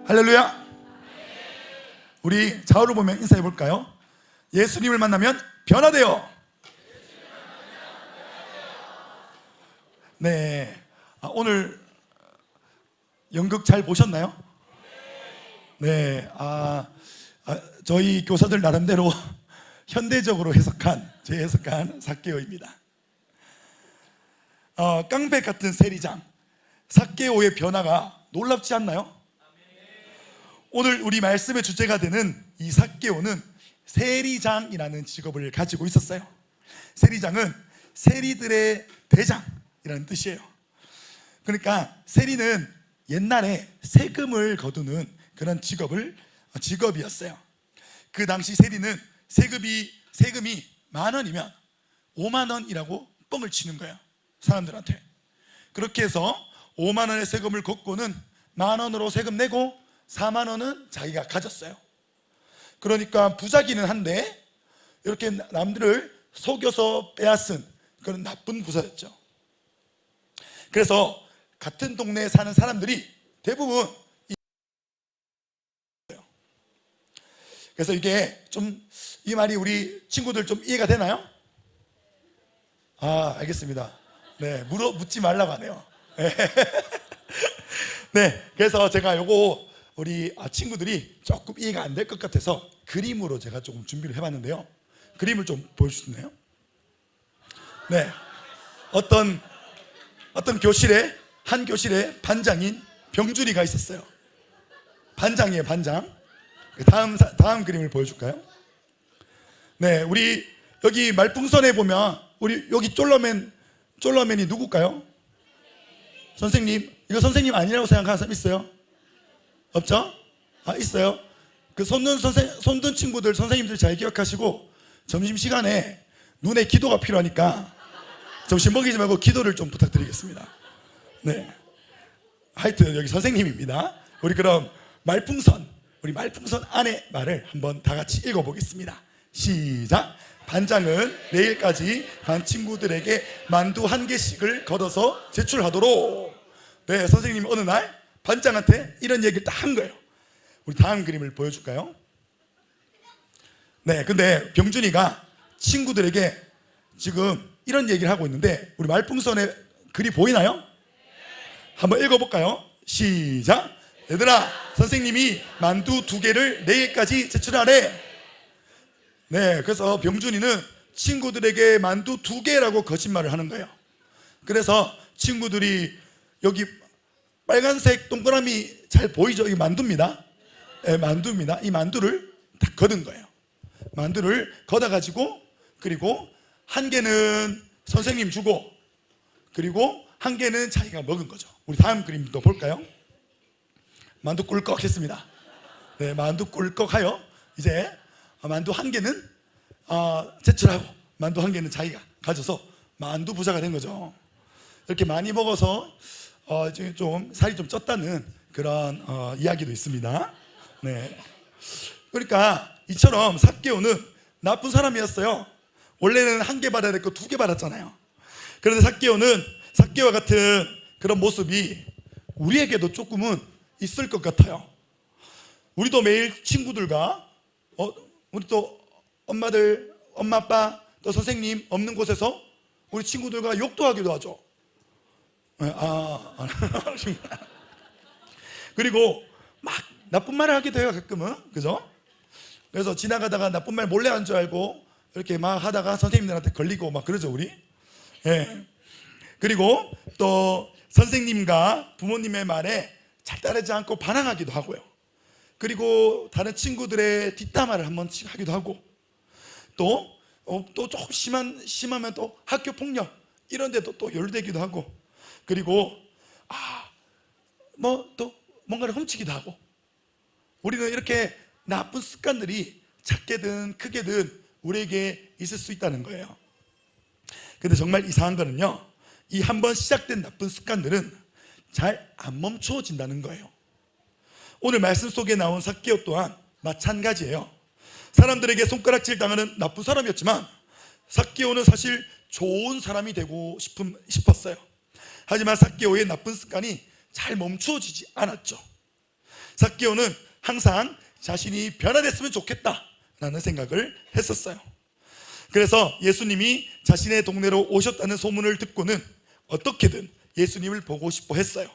할렐루야. 우리 좌우를 보면 인사해 볼까요? 예수님을 만나면 변화되어. 네, 오늘 연극 잘 보셨나요? 네, 저희 교사들 나름대로 현대적으로 제 해석한 삭개오입니다. 깡백 같은 세리장 삭개오의 변화가 놀랍지 않나요? 오늘 우리 말씀의 주제가 되는 이 삭개오는 세리장이라는 직업을 가지고 있었어요. 세리장은 세리들의 대장이라는 뜻이에요. 그러니까 세리는 옛날에 세금을 거두는 그런 직업이었어요. 그 당시 세리는 세금이 10,000원이면 50,000원이라고 뻥을 치는 거예요, 사람들한테. 그렇게 해서 50,000원의 세금을 걷고는 10,000원으로 세금 내고 40,000원은 자기가 가졌어요. 그러니까 부자기는 한데 이렇게 남들을 속여서 빼앗은 그런 나쁜 부자였죠. 그래서 같은 동네에 사는 사람들이 대부분 그래서 이게 좀 이 말이 우리 친구들 좀 이해가 되나요? 알겠습니다. 네, 묻지 말라고 하네요. 네, 그래서 제가 요거 우리 친구들이 조금 이해가 안 될 것 같아서 그림으로 제가 조금 준비를 해봤는데요. 그림을 좀 보여줄 수 있나요? 네, 어떤 한 교실에 반장인 병준이가 있었어요. 반장이에요, 반장. 다음 그림을 보여줄까요? 네, 우리 여기 말풍선에 보면 우리 여기 쫄러맨이 누굴까요? 선생님. 이거 선생님 아니라고 생각하는 사람 있어요? 없죠? 있어요. 그 손든 친구들, 선생님들 잘 기억하시고 점심시간에 눈에 기도가 필요하니까 점심 먹이지 말고 기도를 좀 부탁드리겠습니다. 네, 하여튼 여기 선생님입니다. 우리 그럼 우리 말풍선 안의 말을 한번 다 같이 읽어보겠습니다. 시작. 반장은 내일까지 반 친구들에게 만두 1개씩을 걷어서 제출하도록. 네, 선생님이 어느 날 반장한테 이런 얘기를 딱 한 거예요. 우리 다음 그림을 보여줄까요? 네, 근데 병준이가 친구들에게 지금 이런 얘기를 하고 있는데 우리 말풍선에 글이 보이나요? 한번 읽어볼까요? 시작. 얘들아, 선생님이 만두 2개를 내일까지 제출하래. 네, 그래서 병준이는 친구들에게 만두 2개라고 거짓말을 하는 거예요. 그래서 친구들이 여기 빨간색 동그라미 잘 보이죠? 이 만두입니다. 네, 만두입니다. 이 만두를 다 거둔 거예요. 만두를 걷어가지고 그리고 1개는 선생님 주고 그리고 1개는 자기가 먹은 거죠. 우리 다음 그림도 볼까요? 만두 꿀꺽 했습니다. 네, 만두 꿀꺽하여 이제 만두 1개는 제출하고 만두 1개는 자기가 가져서 만두 부자가 된 거죠. 이렇게 많이 먹어서 좀 살이 좀 쪘다는 그런 이야기도 있습니다. 네, 그러니까 이처럼 삭개오는 나쁜 사람이었어요. 원래는 1개 받아야 될 거 2개 받았잖아요. 그런데 삭개오와 같은 그런 모습이 우리에게도 조금은 있을 것 같아요. 우리도 매일 친구들과 우리 또 엄마 아빠 또 선생님 없는 곳에서 우리 친구들과 욕도 하기도 하죠. 그리고 막 나쁜 말을 하기도 해요, 가끔은. 그죠? 그래서 지나가다가 나쁜 말 몰래 한 줄 알고 이렇게 막 하다가 선생님들한테 걸리고 막 그러죠, 우리. 예. 그리고 또 선생님과 부모님의 말에 잘 따르지 않고 반항하기도 하고요. 그리고 다른 친구들의 뒷담화를 한 번씩 하기도 하고 또 조금 심하면 또 학교 폭력 이런 데도 또 연루되기도 하고 그리고 또 뭔가를 훔치기도 하고 우리는 이렇게 나쁜 습관들이 작게든 크게든 우리에게 있을 수 있다는 거예요. 근데 정말 이상한 거는요, 이 한 번 시작된 나쁜 습관들은 잘 안 멈춰진다는 거예요. 오늘 말씀 속에 나온 삭개오 또한 마찬가지예요. 사람들에게 손가락질 당하는 나쁜 사람이었지만 삭개오는 사실 좋은 사람이 되고 싶었어요. 하지만 삭개오의 나쁜 습관이 잘 멈추어지지 않았죠. 삭개오는 항상 자신이 변화됐으면 좋겠다라는 생각을 했었어요. 그래서 예수님이 자신의 동네로 오셨다는 소문을 듣고는 어떻게든 예수님을 보고 싶어 했어요.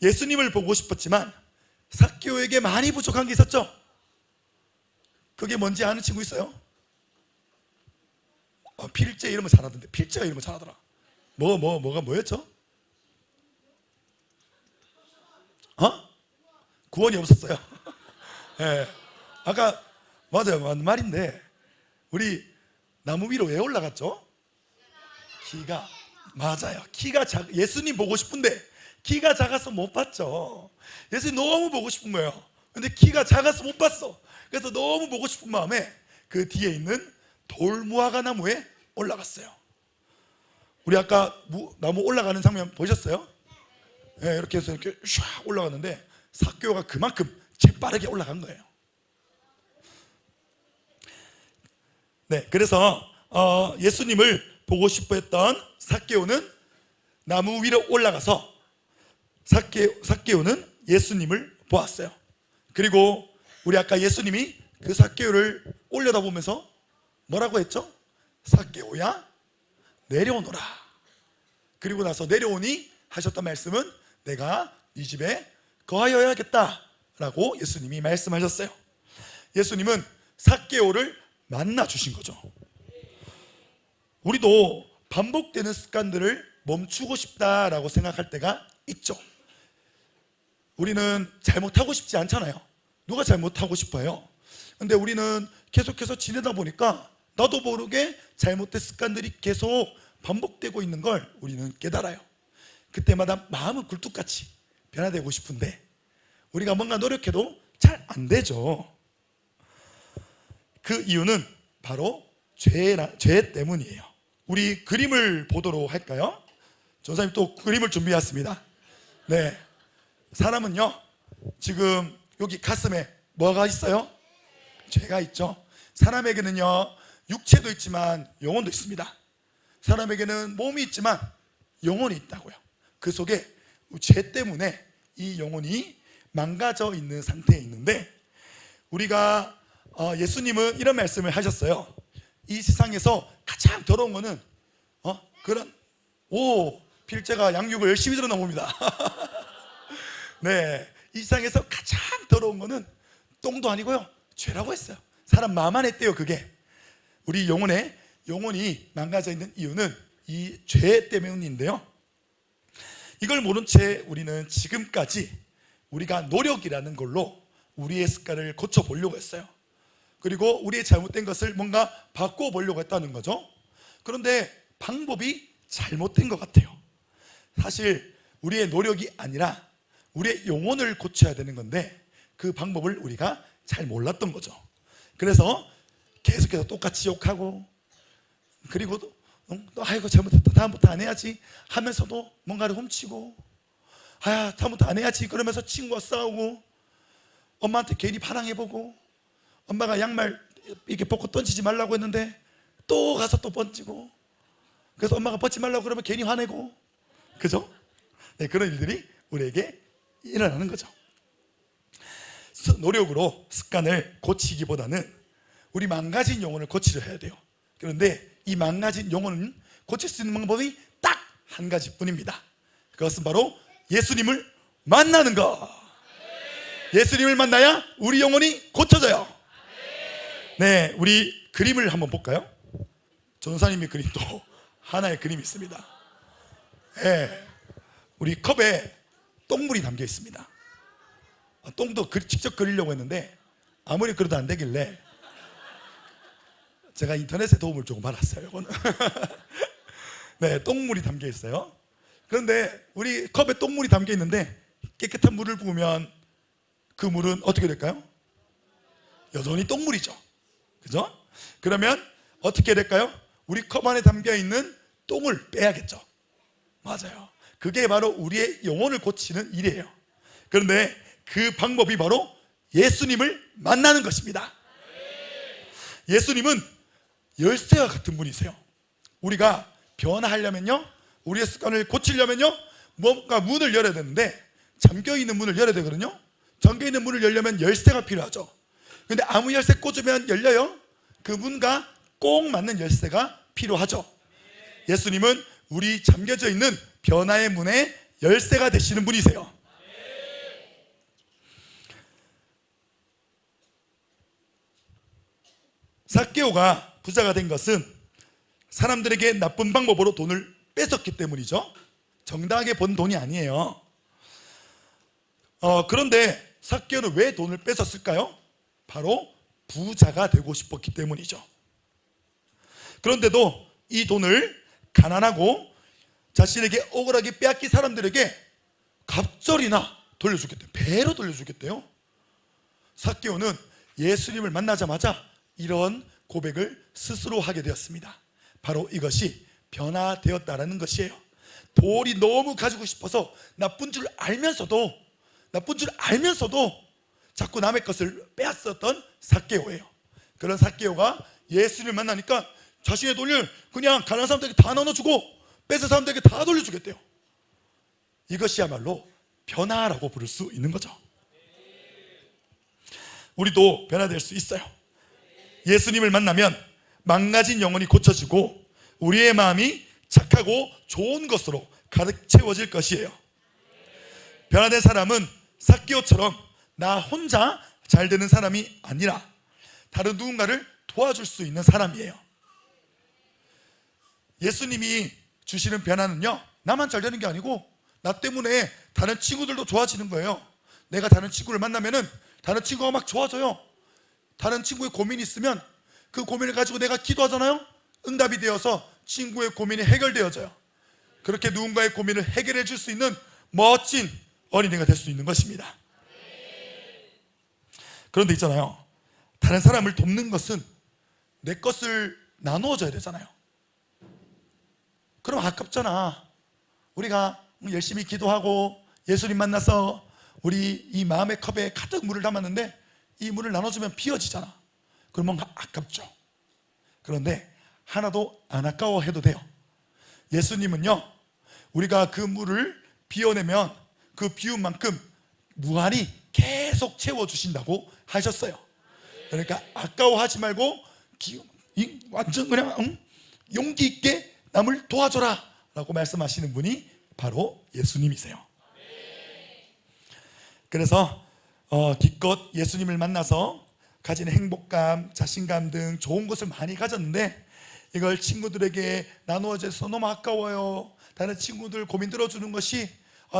예수님을 보고 싶었지만 삭개오에게 많이 부족한 게 있었죠. 그게 뭔지 아는 친구 있어요? 필제 이런 거 잘하던데. 필제가 이런 거 잘하더라. 뭐가 뭐였죠? 구원이 없었어요. 네. 아까 맞아요, 맞는 말인데 우리 나무 위로 왜 올라갔죠? 키가 맞아요. 예수님 보고 싶은데 키가 작아서 못 봤죠. 예수님 너무 보고 싶은 거예요. 근데 키가 작아서 못 봤어. 그래서 너무 보고 싶은 마음에 그 뒤에 있는 돌무화과 나무에 올라갔어요. 우리 아까 나무 올라가는 장면 보셨어요? 네, 이렇게 해서 이렇게 샥 올라갔는데 삭개오가 그만큼 재빠르게 올라간 거예요. 네, 그래서 예수님을 보고 싶어했던 삭개오는 나무 위로 올라가서 삭개오는 예수님을 보았어요. 그리고 우리 아까 예수님이 그 삭개오를 올려다보면서 뭐라고 했죠? 삭개오야 내려오너라. 그리고 나서 내려오니 하셨던 말씀은 내가 네 집에 거하여야겠다 라고 예수님이 말씀하셨어요. 예수님은 삭개오를 만나 주신 거죠. 우리도 반복되는 습관들을 멈추고 싶다라고 생각할 때가 있죠. 우리는 잘못하고 싶지 않잖아요. 누가 잘못하고 싶어요? 근데 우리는 계속해서 지내다 보니까 나도 모르게 잘못된 습관들이 계속 반복되고 있는 걸 우리는 깨달아요. 그때마다 마음은 굴뚝같이 변화되고 싶은데 우리가 뭔가 노력해도 잘 안 되죠. 그 이유는 바로 죄 때문이에요. 우리 그림을 보도록 할까요? 전사님 또 그림을 준비했습니다. 네, 사람은요 지금 여기 가슴에 뭐가 있어요? 죄가 있죠. 사람에게는요 육체도 있지만 영혼도 있습니다. 사람에게는 몸이 있지만 영혼이 있다고요. 그 속에 죄 때문에 이 영혼이 망가져 있는 상태에 있는데 우리가 예수님은 이런 말씀을 하셨어요. 이 세상에서 가장 더러운 거는 그런 필제가 양육을 열심히 들었나 봅니다. 네, 이 세상에서 가장 더러운 거는 똥도 아니고요 죄라고 했어요. 사람 마음 안에 있대요. 그게 우리 영혼이 망가져 있는 이유는 이 죄 때문인데요, 이걸 모른 채 우리는 지금까지 우리가 노력이라는 걸로 우리의 습관을 고쳐보려고 했어요. 그리고 우리의 잘못된 것을 뭔가 바꿔보려고 했다는 거죠. 그런데 방법이 잘못된 것 같아요. 사실 우리의 노력이 아니라 우리의 영혼을 고쳐야 되는 건데 그 방법을 우리가 잘 몰랐던 거죠. 그래서 계속해서 똑같이 욕하고 그리고 또 아이고 잘못했다 다음부터 안 해야지 하면서도 뭔가를 훔치고 다음부터 안 해야지 그러면서 친구와 싸우고 엄마한테 괜히 반항해보고 엄마가 양말 이렇게 벗고 던지지 말라고 했는데 또 가서 또 번지고 그래서 엄마가 벗지 말라고 그러면 괜히 화내고 그죠? 네, 그런 일들이 우리에게 일어나는 거죠. 노력으로 습관을 고치기보다는 우리 망가진 영혼을 고치려 해야 돼요. 그런데 이 망가진 영혼은 고칠 수 있는 방법이 딱 한 가지뿐입니다. 그것은 바로 예수님을 만나는 것. 예수님을 만나야 우리 영혼이 고쳐져요. 네, 우리 그림을 한번 볼까요? 전사님의 그림도 하나의 그림이 있습니다. 네, 우리 컵에 똥물이 담겨 있습니다. 똥도 직접 그리려고 했는데 아무리 그래도 안 되길래 제가 인터넷에 도움을 조금 받았어요. 이거는. 네, 똥물이 담겨 있어요. 그런데 우리 컵에 똥물이 담겨 있는데 깨끗한 물을 부으면 그 물은 어떻게 될까요? 여전히 똥물이죠. 그죠? 그러면 어떻게 될까요? 우리 컵 안에 담겨 있는 똥을 빼야겠죠. 맞아요. 그게 바로 우리의 영혼을 고치는 일이에요. 그런데 그 방법이 바로 예수님을 만나는 것입니다. 예수님은 열쇠와 같은 분이세요. 우리가 변화하려면요, 우리의 습관을 고치려면요, 뭔가 문을 열어야 되는데 잠겨있는 문을 열어야 되거든요. 잠겨있는 문을 열려면 열쇠가 필요하죠. 근데 아무 열쇠 꽂으면 열려요? 그 문과 꼭 맞는 열쇠가 필요하죠. 예수님은 우리 잠겨져 있는 변화의 문에 열쇠가 되시는 분이세요. 삭개오가 부자가 된 것은 사람들에게 나쁜 방법으로 돈을 뺏었기 때문이죠. 정당하게 번 돈이 아니에요. 그런데 삭개오는 왜 돈을 뺏었을까요? 바로 부자가 되고 싶었기 때문이죠. 그런데도 이 돈을 가난하고 자신에게 억울하게 빼앗긴 사람들에게 갑절이나 돌려주겠대요. 배로 돌려주겠대요. 삭개오는 예수님을 만나자마자 이런 고백을 스스로 하게 되었습니다. 바로 이것이 변화되었다라는 것이에요. 돈이 너무 가지고 싶어서 나쁜 줄 알면서도 자꾸 남의 것을 빼앗았던 삭개오예요. 그런 삭개오가 예수님을 만나니까 자신의 돈을 그냥 가난한 사람들에게 다 나눠주고 뺏은 사람들에게 다 돌려주겠대요. 이것이야말로 변화라고 부를 수 있는 거죠. 우리도 변화될 수 있어요. 예수님을 만나면 망가진 영혼이 고쳐지고 우리의 마음이 착하고 좋은 것으로 가득 채워질 것이에요. 변화된 사람은 삭개오처럼 나 혼자 잘 되는 사람이 아니라 다른 누군가를 도와줄 수 있는 사람이에요. 예수님이 주시는 변화는요, 나만 잘 되는 게 아니고 나 때문에 다른 친구들도 좋아지는 거예요. 내가 다른 친구를 만나면은 다른 친구가 막 좋아져요. 다른 친구의 고민이 있으면 그 고민을 가지고 내가 기도하잖아요. 응답이 되어서 친구의 고민이 해결되어져요. 그렇게 누군가의 고민을 해결해 줄 수 있는 멋진 어린이가 될 수 있는 것입니다. 그런데 있잖아요, 다른 사람을 돕는 것은 내 것을 나누어줘야 되잖아요. 그럼 아깝잖아. 우리가 열심히 기도하고 예수님 만나서 우리 이 마음의 컵에 가득 물을 담았는데 이 물을 나눠주면 비어지잖아. 그러면 아깝죠. 그런데 하나도 안 아까워해도 돼요. 예수님은요, 우리가 그 물을 비워내면 그 비운 만큼 무한히 계속 채워주신다고 하셨어요. 그러니까 아까워하지 말고 완전 그냥 용기 있게 남을 도와줘라 라고 말씀하시는 분이 바로 예수님이세요. 그래서 기껏 예수님을 만나서 가진 행복감, 자신감 등 좋은 것을 많이 가졌는데 이걸 친구들에게 나누어져서 너무 아까워요. 다른 친구들 고민 들어주는 것이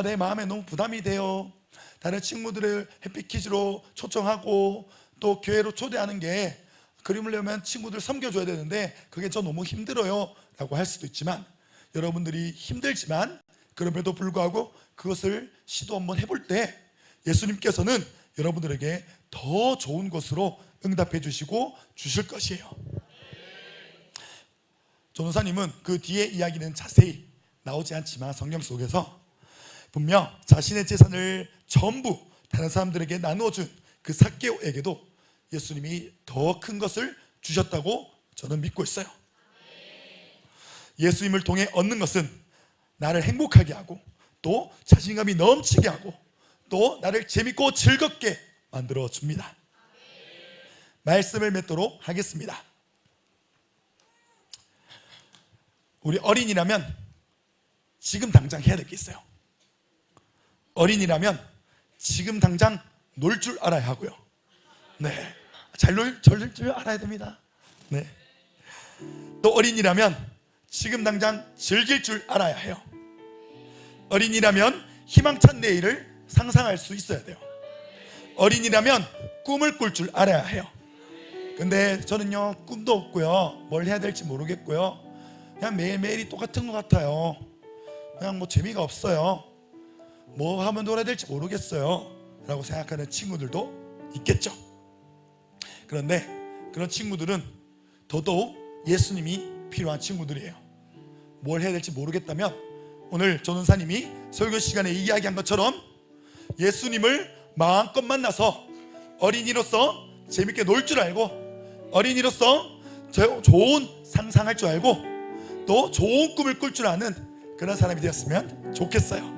내 마음에 너무 부담이 돼요. 다른 친구들을 햇빛퀴즈로 초청하고 또 교회로 초대하는 게 그림을 친구들 섬겨줘야 되는데 그게 저 너무 힘들어요 라고 할 수도 있지만, 여러분들이 힘들지만 그럼에도 불구하고 그것을 시도 한번 해볼 때 예수님께서는 여러분들에게 더 좋은 것으로 응답해 주시고 주실 것이에요. 전도사님은 그 뒤에 이야기는 자세히 나오지 않지만 성경 속에서 분명 자신의 재산을 전부 다른 사람들에게 나누어준 그 삭개오에게도 예수님이 더 큰 것을 주셨다고 저는 믿고 있어요. 예수님을 통해 얻는 것은 나를 행복하게 하고 또 자신감이 넘치게 하고 또 나를 재밌고 즐겁게 만들어 줍니다. 말씀을 맺도록 하겠습니다. 우리 어린이라면 지금 당장 해야 될 게 있어요. 어린이라면 지금 당장 놀 줄 알아야 하고요. 네, 잘 놀 줄 알아야 됩니다. 네. 또 어린이라면 지금 당장 즐길 줄 알아야 해요. 어린이라면 희망찬 내일을 상상할 수 있어야 돼요. 어린이라면 꿈을 꿀 줄 알아야 해요. 근데 저는요, 꿈도 없고요, 뭘 해야 될지 모르겠고요, 그냥 매일매일이 똑같은 것 같아요. 그냥 재미가 없어요. 뭐 하면 놀아야 될지 모르겠어요 라고 생각하는 친구들도 있겠죠. 그런데 그런 친구들은 더더욱 예수님이 필요한 친구들이에요. 뭘 해야 될지 모르겠다면 오늘 전도사님이 설교 시간에 이야기한 것처럼 예수님을 마음껏 만나서 어린이로서 재밌게 놀 줄 알고, 어린이로서 좋은 상상할 줄 알고, 또 좋은 꿈을 꿀 줄 아는 그런 사람이 되었으면 좋겠어요.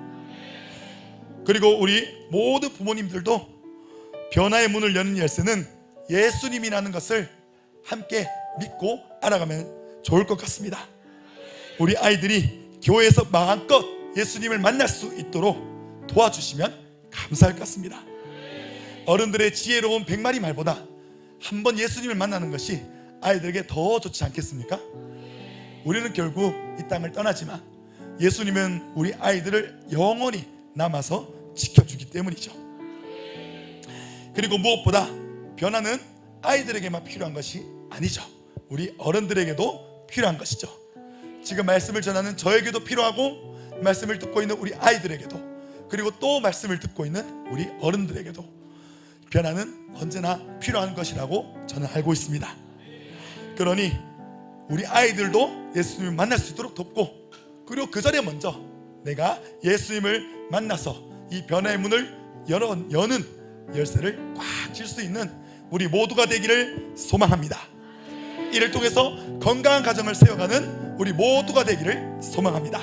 그리고 우리 모든 부모님들도 변화의 문을 여는 열쇠는 예수님이라는 것을 함께 믿고 알아가면 좋을 것 같습니다. 우리 아이들이 교회에서 마음껏 예수님을 만날 수 있도록 도와주시면 감사할 것 같습니다. 어른들의 지혜로운 100마리 말보다 한 번 예수님을 만나는 것이 아이들에게 더 좋지 않겠습니까? 우리는 결국 이 땅을 떠나지만 예수님은 우리 아이들을 영원히 남아서 지켜주기 때문이죠. 그리고 무엇보다 변화는 아이들에게만 필요한 것이 아니죠. 우리 어른들에게도 필요한 것이죠. 지금 말씀을 전하는 저에게도 필요하고, 말씀을 듣고 있는 우리 아이들에게도, 그리고 또 말씀을 듣고 있는 우리 어른들에게도 변화는 언제나 필요한 것이라고 저는 알고 있습니다. 그러니 우리 아이들도 예수님을 만날 수 있도록 돕고, 그리고 그 전에 먼저 내가 예수님을 만나서 이 변화의 문을 여는 열쇠를 꽉 쥘 수 있는 우리 모두가 되기를 소망합니다. 이를 통해서 건강한 가정을 세워가는 우리 모두가 되기를 소망합니다.